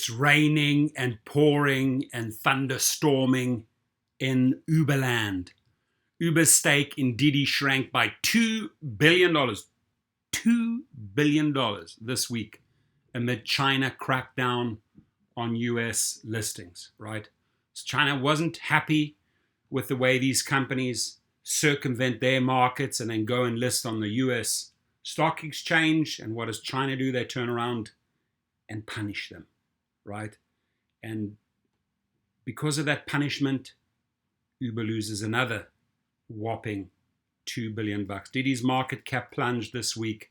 It's raining and pouring and thunderstorming in Uberland. Uber's stake in Didi shrank by $2 billion. $2 billion this week amid China crackdown on US listings, right? So China wasn't happy with the way these companies circumvent their markets and then go and list on the US stock exchange. And what does China do? They turn around and punish them, right? And because of that punishment, Uber loses another whopping $2 billion. Didi's market cap plunged this week,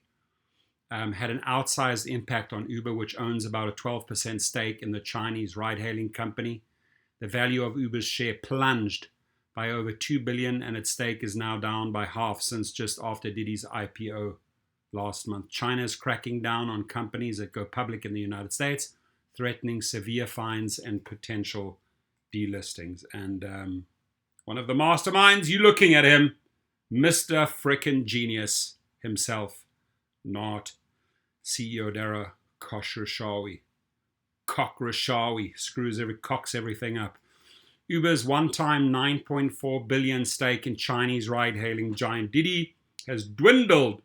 had an outsized impact on Uber, which owns about a 12% stake in the Chinese ride-hailing company. The value of Uber's share plunged by over $2 billion, and its stake is now down by half since just after Didi's IPO last month. China is cracking down on companies that go public in the United States, threatening severe fines and potential delistings. And one of the masterminds, you looking at him, Mr. Frickin' Genius himself, not CEO Dara Khosrowshahi. Cocks everything up. Uber's one-time $9.4 billion stake in Chinese ride-hailing giant Didi has dwindled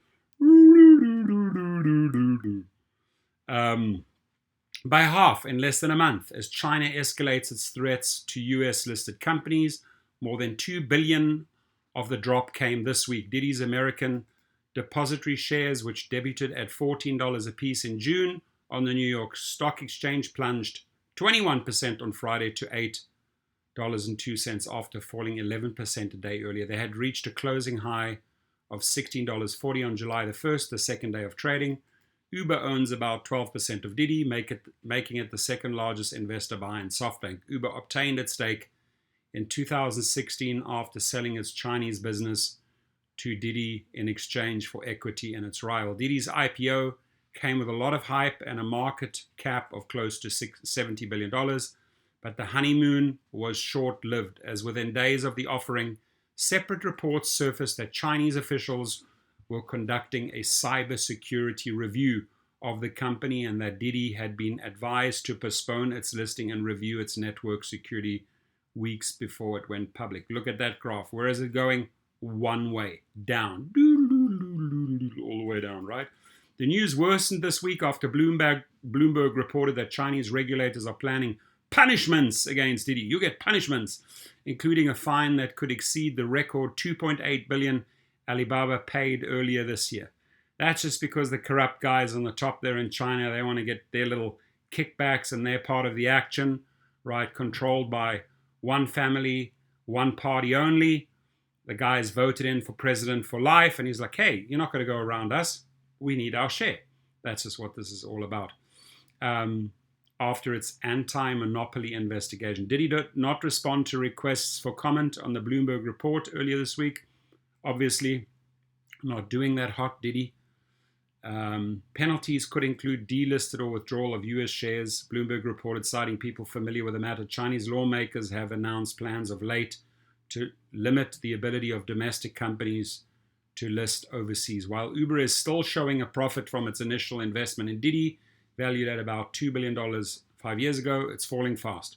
by half in less than a month as China escalates its threats to US-listed companies. More than $2 billion of the drop came this week. Didi's American depository shares, which debuted at $14 a piece in June on the New York Stock Exchange, plunged 21% on Friday to $8.02 after falling 11% a day earlier. They had reached a closing high of $16.40 on July the 1st, the second day of trading. Uber owns about 12% of Didi, making it the second largest investor behind SoftBank. Uber obtained its stake in 2016 after selling its Chinese business to Didi in exchange for equity in its rival. Didi's IPO came with a lot of hype and a market cap of close to $70 billion, but the honeymoon was short-lived, as within days of the offering, separate reports surfaced that Chinese officials were conducting a cybersecurity review of the company and that Didi had been advised to postpone its listing and review its network security weeks before it went public. Look at that graph. Where is it going? One way, down, all the way down, right? The news worsened this week after Bloomberg reported that Chinese regulators are planning punishments against Didi. You get punishments, including a fine that could exceed the record $2.8 billion Alibaba paid earlier this year. That's just because the corrupt guys on the top there in China, they want to get their little kickbacks and they're part of the action, right? Controlled by one family, one party only. The guy's voted in for president for life, and he's like, hey, you're not going to go around us. We need our share. That's just what this is all about. After its anti-monopoly investigation, Didi did not respond to requests for comment on the Bloomberg report earlier this week. Obviously, not doing that hot, Didi. Penalties could include delisted or withdrawal of US shares. Bloomberg reported, citing people familiar with the matter. Chinese lawmakers have announced plans of late to limit the ability of domestic companies to list overseas. While Uber is still showing a profit from its initial investment in Didi, valued at about $2 billion 5 years ago, it's falling fast.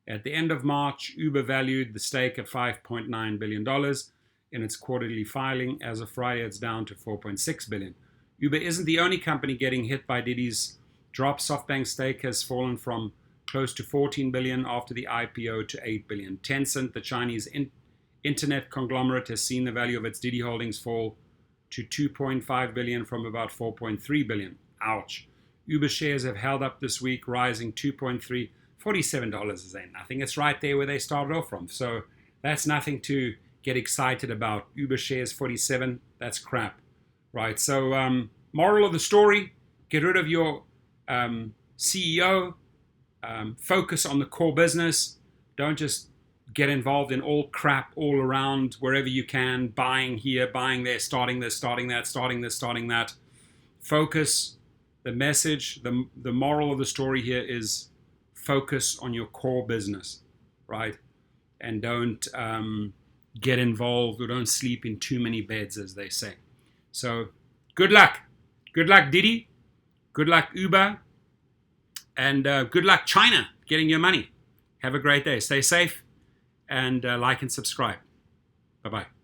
At the end of March, Uber valued the stake at $5.9 billion in its quarterly filing. As of Friday, it's down to $4.6 billion. Uber isn't the only company getting hit by Didi's drop. SoftBank's stake has fallen from close to $14 billion after the IPO to $8 billion. Tencent, the Chinese internet conglomerate, has seen the value of its Didi holdings fall to $2.5 billion from about $4.3 billion. Ouch. Uber shares have held up this week, rising $2.3, $47 is nothing. It's right there where they started off from. So that's nothing to get excited about. Uber shares 47, that's crap, right? So moral of the story, get rid of your CEO, focus on the core business. Don't just get involved in all crap all around wherever you can, buying here, buying there, starting this, starting that, starting this, starting that. Focus. The message, the moral of the story here is focus on your core business, right? And don't get involved or don't sleep in too many beds, as they say. So good luck. Good luck, Didi. Good luck, Uber. And good luck, China, getting your money. Have a great day. Stay safe and like and subscribe. Bye-bye.